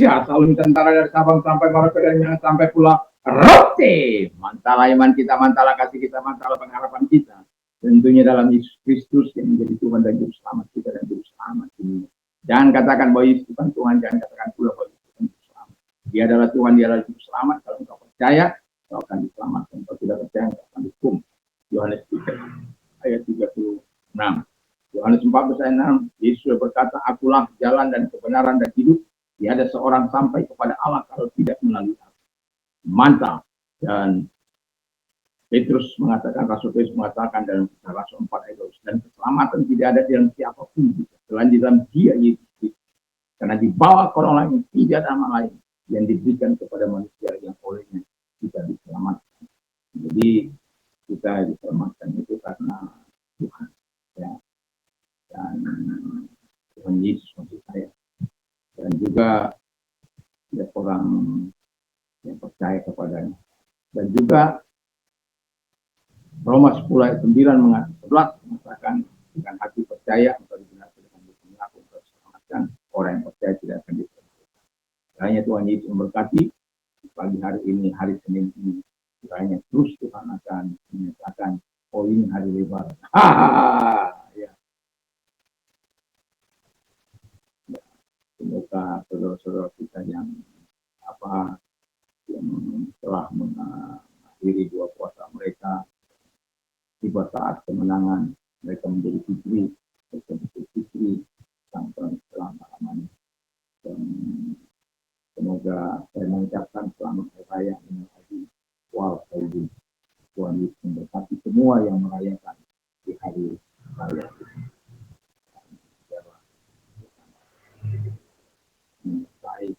Indonesia, selalu tentara dari Sabang sampai Merauke, dari Minang sampai Pulau Rote. Mantala iman kita, mantala kasih kita, mantala pengharapan kita. Tentunya dalam Yesus Kristus yang menjadi Tuhan dan Juru Selamat kita dan Juru Selamat ini. Jangan katakan bahwa Yesus bukan Tuhan, jangan katakan pula bahwa Yesus bukan Juru Selamat. Dia adalah Tuhan, dia adalah Juru Selamat. Kalau engkau percaya, engkau akan diselamatkan. Kalau tidak percaya, engkau akan dihukum. Yohanes 3 ayat 36. Yohanes 14 ayat 6, Yesus berkata, akulah jalan dan kebenaran dan hidup. Tiada seorang sampai kepada Allah kalau tidak melalui aku. Mantap. Dan Petrus mengatakan, Rasul Petrus mengatakan dalam kisah Rasul 4 ayat 12, dan keselamatan tidak ada di dalam siapapun juga, selain di dalam Dia Yesus. Karena di bawah orang lain tidak ada nama lain yang diberikan kepada manusia yang olehnya kita diselamatkan. Jadi kita diselamatkan itu karena Tuhan. Ya. Dan Tuhan Yesus maksud saya. Dan juga ya, orang yang percaya kepadanya. Dan juga Roma 10 ayat 9 mengatakan dengan hati percaya atau dibenarkan dengan mengaku untuk diselamatkan, orang yang percaya tidak akan diselamatkan. Kiranya Tuhan Yesus memberkati pagi hari ini, hari Senin ini. Kiranya terus Tuhan akan menyatakan, oh ini hari lebaran. Ya. Semoga saudara-saudara kita yang telah mengakhiri dua puasa mereka, tiba saat kemenangan mereka menjadi fitri, mereka menjadi fitri sampai selama-lamanya. Dan semoga saya mengucapkan selamat hari raya Idul Adha wal Fitri. Tuhan Yesus memberkati semua yang merayakan di hari raya ini. Baik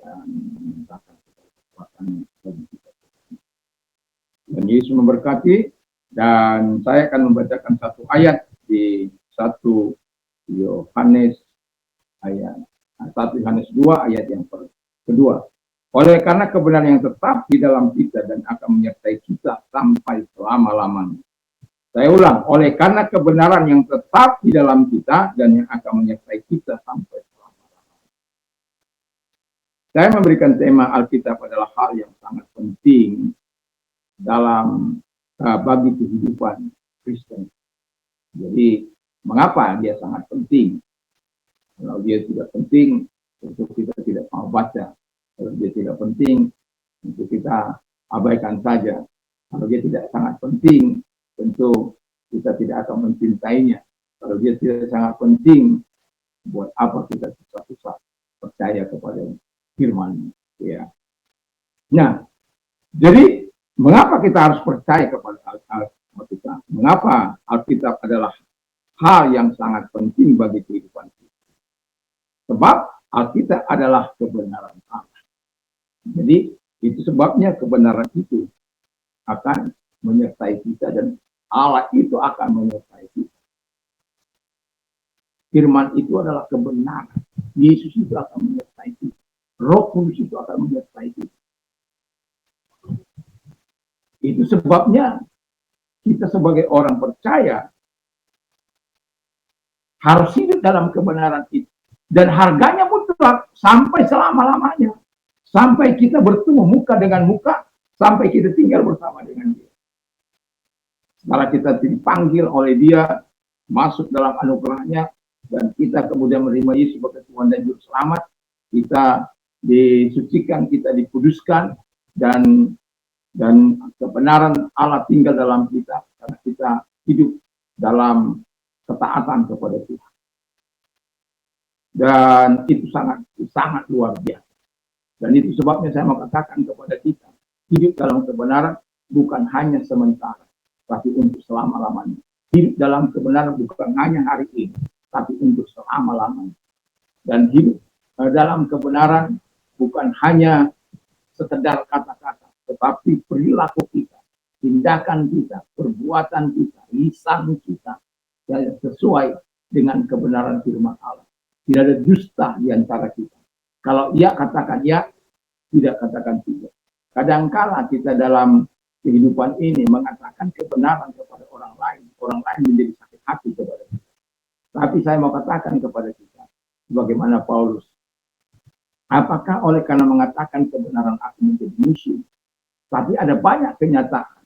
dan memintakan kekuatan bagi kita. Dan Yesus memberkati, dan saya akan membacakan satu ayat di 1 Yohanes 2 ayat yang kedua. Oleh karena kebenaran yang tetap di dalam kita dan akan menyertai kita sampai selama-lamanya. Saya ulang, oleh karena kebenaran yang tetap di dalam kita dan yang akan menyertai kita sampai selama-lamanya. Saya memberikan tema Alkitab adalah hal yang sangat penting dalam bagi kehidupan Kristen. Jadi, mengapa dia sangat penting? Kalau dia tidak penting, tentu kita tidak mau baca. Kalau dia tidak penting, tentu kita abaikan saja. Kalau dia tidak sangat penting, tentu kita tidak akan mencintainya. Kalau dia tidak sangat penting, buat apa kita susah-susah percaya kepada firman? Ya. Nah, jadi mengapa kita harus percaya kepada Alkitab? Mengapa Alkitab adalah hal yang sangat penting bagi kehidupan kita? Sebab Alkitab adalah kebenaran Allah. Jadi itu sebabnya kebenaran itu akan menyertai kita dan Allah itu akan menyertai kita. Firman itu adalah kebenaran. Yesus itu akan menyertai kita. Roh Kudus itu akan menyertai kita. Itu sebabnya kita sebagai orang percaya harus hidup dalam kebenaran itu. Dan harganya mutlak sampai selama-lamanya. Sampai kita bertemu muka dengan muka, sampai kita tinggal bersama dengan dia. Setelah kita dipanggil oleh dia, masuk dalam anugerahnya, dan kita kemudian menerima Yesus sebagai Tuhan dan Juru Selamat, kita disucikan, kita dikuduskan, dan kebenaran Allah tinggal dalam kita, karena kita hidup dalam ketaatan kepada Tuhan. Dan itu sangat luar biasa. Dan itu sebabnya saya mau katakan kepada kita, hidup dalam kebenaran bukan hanya sementara, tapi untuk selama-lamanya. Hidup dalam kebenaran bukan hanya hari ini, tapi untuk selama-lamanya. Dan hidup dalam kebenaran bukan hanya sekedar kata-kata, tetapi perilaku kita, tindakan kita, perbuatan kita, lisan kita, sesuai dengan kebenaran firman Allah. Tidak ada dusta di antara kita. Kalau ia katakan ya, tidak katakan tidak. Kadangkala kita dalam kehidupan ini mengatakan kebenaran kepada orang lain menjadi sakit hati kepada kita. Tapi saya mau katakan kepada kita, bagaimana Paulus Apakah oleh karena mengatakan kebenaran aku menjadi musuh? Tapi ada banyak kenyataan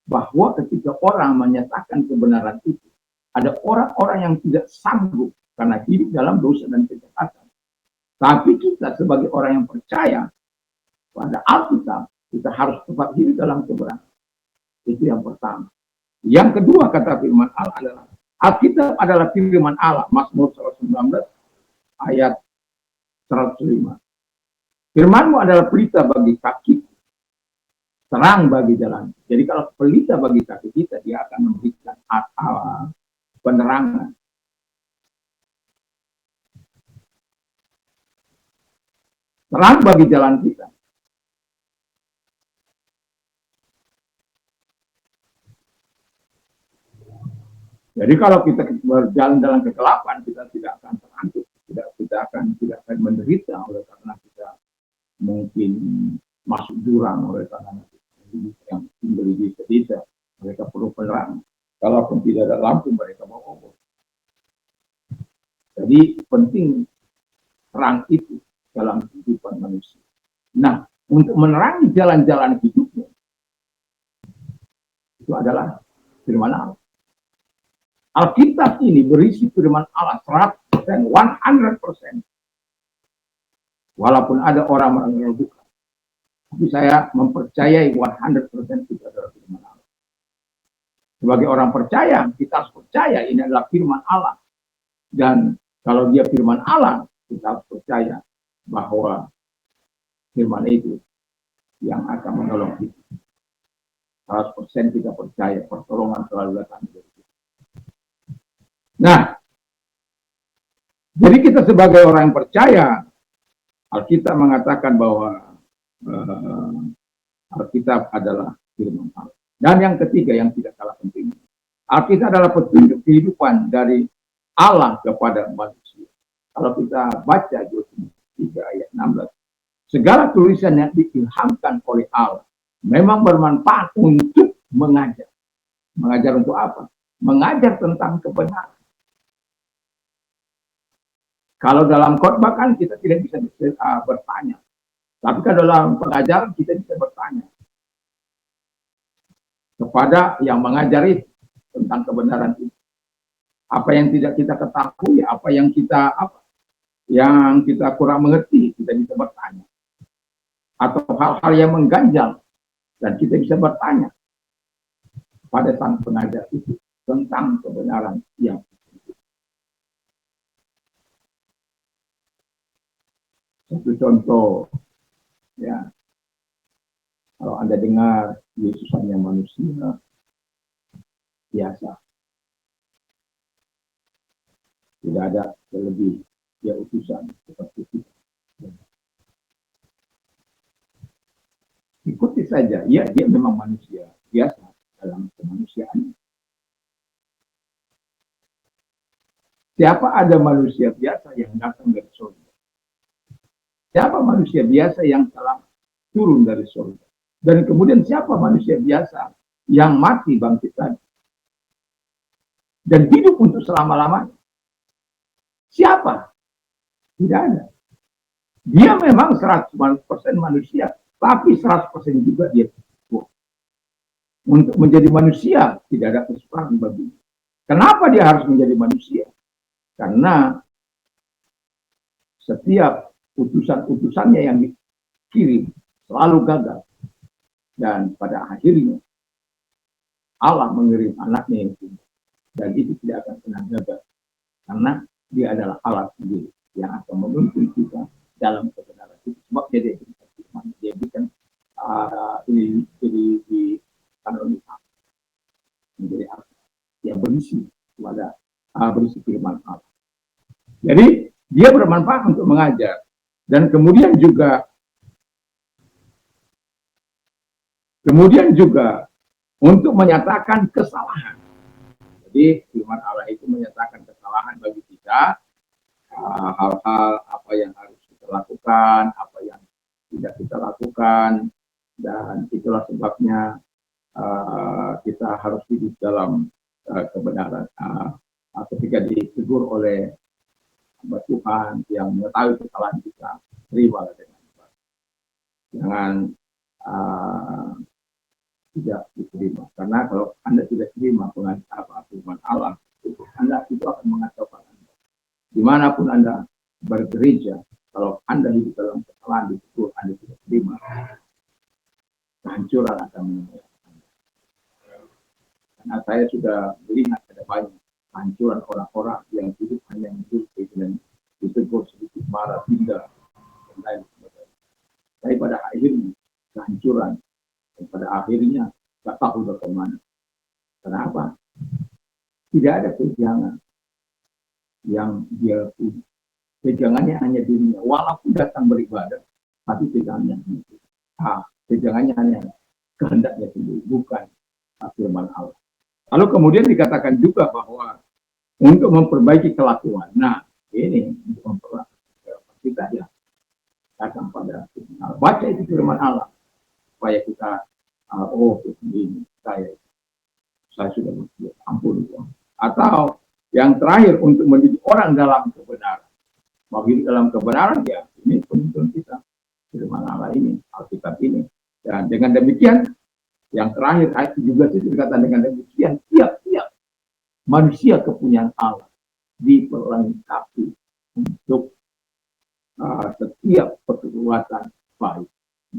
bahwa ketika orang menyatakan kebenaran itu, ada orang-orang yang tidak sanggup karena hidup dalam dosa dan kejahatan. Tapi kita sebagai orang yang percaya pada Alkitab, kita harus tetap hidup dalam kebenaran. Itu yang pertama. Yang kedua, kata firman Allah adalah Alkitab adalah firman Allah. Mazmur 119 ayat 105. Firman-Mu adalah pelita bagi kaki, terang bagi jalan. Jadi kalau pelita bagi kaki kita, dia akan memberikan penerangan. Terang bagi jalan kita. Jadi kalau kita berjalan dalam kegelapan, kita tidak akan terangkut, tidak akan menderita oleh karena kita mungkin masuk jurang, oleh karena yang tinggal di desa, mereka perlu penerangan. Kalaupun tidak ada lampu, mereka mau obor. Jadi penting terang itu dalam kehidupan manusia. Nah, untuk menerangi jalan-jalan hidupnya, itu adalah firman Allah. Alkitab ini berisi firman Allah 100%, 100%. Walaupun ada orang meragukan. Tapi saya mempercayai 100% itu adalah firman Allah. Sebagai orang percaya, kita harus percaya ini adalah firman Allah. Dan kalau dia firman Allah, kita harus percaya bahwa firman itu yang akan menolong kita. 100% kita percaya pertolongan selalu datang dari kita. Nah, jadi kita sebagai orang yang percaya, Alkitab mengatakan bahwa Alkitab adalah firman Allah. Dan yang ketiga yang tidak kalah penting, Alkitab adalah petunjuk kehidupan dari Allah kepada manusia. Kalau kita baca Yohanes 3 ayat 16, segala tulisan yang diilhamkan oleh Allah memang bermanfaat untuk mengajar. Mengajar untuk apa? Mengajar tentang kebenaran. Kalau dalam khotbah kan kita tidak bisa bertanya. Tapi kalau dalam pengajaran kita bisa bertanya kepada yang mengajar itu tentang kebenaran itu. Apa yang tidak kita ketahui, apa yang kita kurang mengerti, kita bisa bertanya. Atau hal-hal yang mengganjal dan kita bisa bertanya pada sang pengajar itu tentang kebenaran yang satu contoh, ya, kalau Anda dengar Yesus hanya manusia biasa, tidak ada lebih dia utusan seperti itu. Ikuti saja, ya dia memang manusia biasa dalam kemanusiaan. Siapa ada manusia biasa yang datang dari surga? Siapa manusia biasa yang telah turun dari surga? Dan kemudian siapa manusia biasa yang mati bangkit lagi? Dan hidup untuk selama-lamanya? Siapa? Tidak ada. Dia memang 100% manusia, tapi 100% juga dia Tuhan. Untuk menjadi manusia tidak ada kesukaran baginya. Kenapa dia harus menjadi manusia? Karena setiap utusan-utusannya yang dikirim selalu gagal. Dan pada akhirnya Allah mengirim anaknya yang tunggal. Dan itu tidak akan pernah gagal. Karena dia adalah Allah sendiri yang akan memimpin kita dalam kebenaran itu. Sebab dia berikan firman. Dia berikan ini di kanonika. Menjadi apa? Yang berisi kepada berisi firman Allah. Jadi dia bermanfaat untuk mengajar. Dan kemudian juga untuk menyatakan kesalahan. Jadi firman Allah itu menyatakan kesalahan bagi kita, hal-hal apa yang harus kita lakukan, apa yang tidak kita lakukan, dan itulah sebabnya kita harus hidup dalam kebenaran. Ketika ditegur oleh hamba Tuhan yang mengetahui kesalahan kita, terimalah dengan baik. Jangan tidak diterima. Karena kalau Anda tidak terima firman Allah, Anda itu akan mengacaukan Anda. Dimanapun Anda bergereja, kalau Anda hidup dalam kesalahan itu Anda tidak terima, kehancuran akan menyertai Anda. Karena saya sudah melihat ada banyak kehancuran orang-orang yang hidup hanya hidup dengan ditegur sedikit marah, tinggal, dan lain sebagainya. Tapi pada akhirnya kehancuran, dan pada akhirnya tak tahu bagaimana. Kenapa? Tidak ada kejangan yang dia punya. Kejangannya hanya dirinya. Walaupun datang beribadah, tapi kejangannya hanya dirinya. Kejangannya hanya kehendaknya sendiri, bukan firman Allah. Lalu kemudian dikatakan juga bahwa untuk memperbaiki kelakuan. Nah, ini untuk memperbaiki kita ya. Datang pada firman Allah. Baca itu firman Allah supaya kita ini saya sudah berpikir, ampun. Atau yang terakhir untuk mendidik orang dalam kebenaran. Mau hidup dalam kebenaran ya, ini penuntun kita firman Allah ini, Alkitab ini. Dan dengan demikian, yang terakhir ayat 17 itu dikatakan dengan demikian, tiap-tiap manusia kepunyaan Allah diperlengkapi untuk setiap perbuatan baik.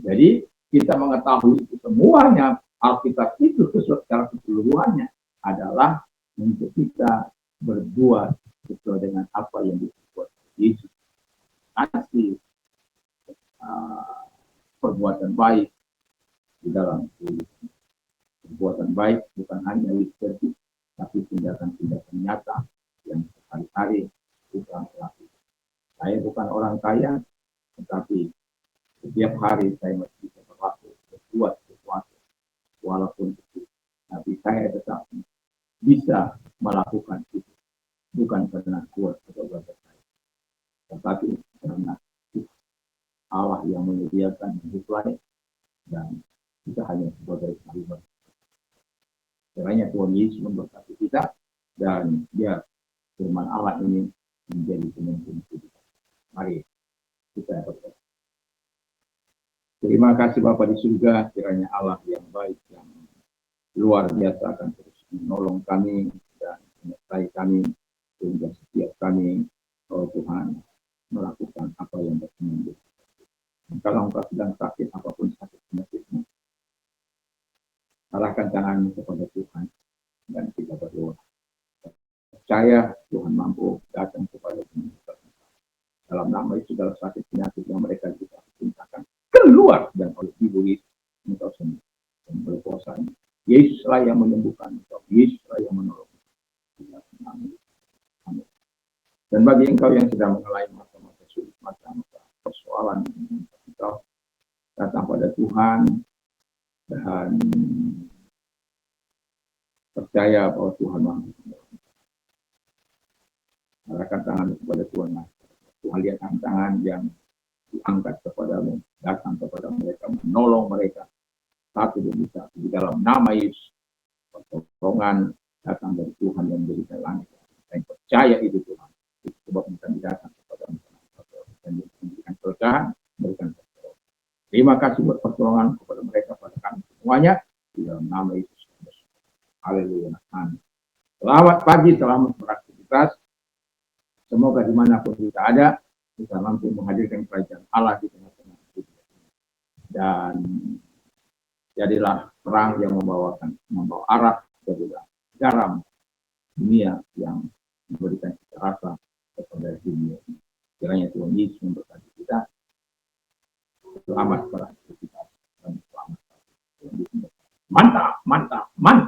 Jadi kita mengetahui itu semuanya, Alkitab itu secara keseluruhannya adalah untuk kita berbuat sesuai dengan apa yang dibuat Yesus. Kasih perbuatan baik di dalam diri. Perbuatan baik bukan hanya liturgi, tapi tindakan-tindakan nyata yang sehari-hari kita lakukan. Saya bukan orang kaya, tetapi setiap hari saya masih bisa berbuat sesuatu, walaupun itu. Tapi saya tetap bisa melakukan itu, bukan karena kuat atau bakat saya, tetapi karena Allah yang menyediakan hidup lain dan kita hanya sebagai hamba. Kiranya Tuhan Yesus memberkati kita dan ya firman Allah ini menjadi pemimpin kita. Mari kita berdoa. Terima kasih Bapa di surga, kiranya Allah yang baik, yang luar biasa akan terus menolong kami dan menyertai kami sehingga setiap kami, oh Tuhan, melakukan apa yang berkenan. Kalau engkau sedang sakit, apapun sakit penyakitmu, arahkan tanganmu kepada Tuhan dan kita berdoa. Percaya Tuhan mampu datang kepada kita. Dalam nama Yesus segala sakit penyakit yang mereka juga cintakan keluar dan oleh Ibu Yesus engkau sembuh dan oleh kuasanya. Yesuslah yang menyembuhkan engkau, Yesuslah yang menolong. Amin. Dan bagi engkau yang sedang mengalami masa-masa sulit, masa-masa persoalan, engkau datang pada Tuhan dan percaya bahwa Tuhan mampu. Arahkan tangan kepada Tuhan. Tuhan lihat tangan yang diangkat kepadamu, datang kepada mereka, menolong mereka satu demi satu di dalam nama Yesus. Pertolongan datang dari Tuhan yang memberikan langit. Saya percaya itu Tuhan. Itu sebab kita datang kepada dan memberikan pertolongan, memberikan pertolongan. Terima kasih buat pertolongan kepada mereka, pada kami semuanya di dalam nama Yesus. Haleluya. Selamat pagi, selamat beraktivitas. Semoga dimanapun kita ada, kita mampu menghadirkan kerajaan Allah di tengah-tengah kita. Dan jadilah terang yang membawa arah, jadilah garam dunia yang memberikan cita rasa kepada dunia. Kiranya Tuhan Yesus memberkati kita. Selamat beraktivitas dan selamat. Mantap, mantap, mantap.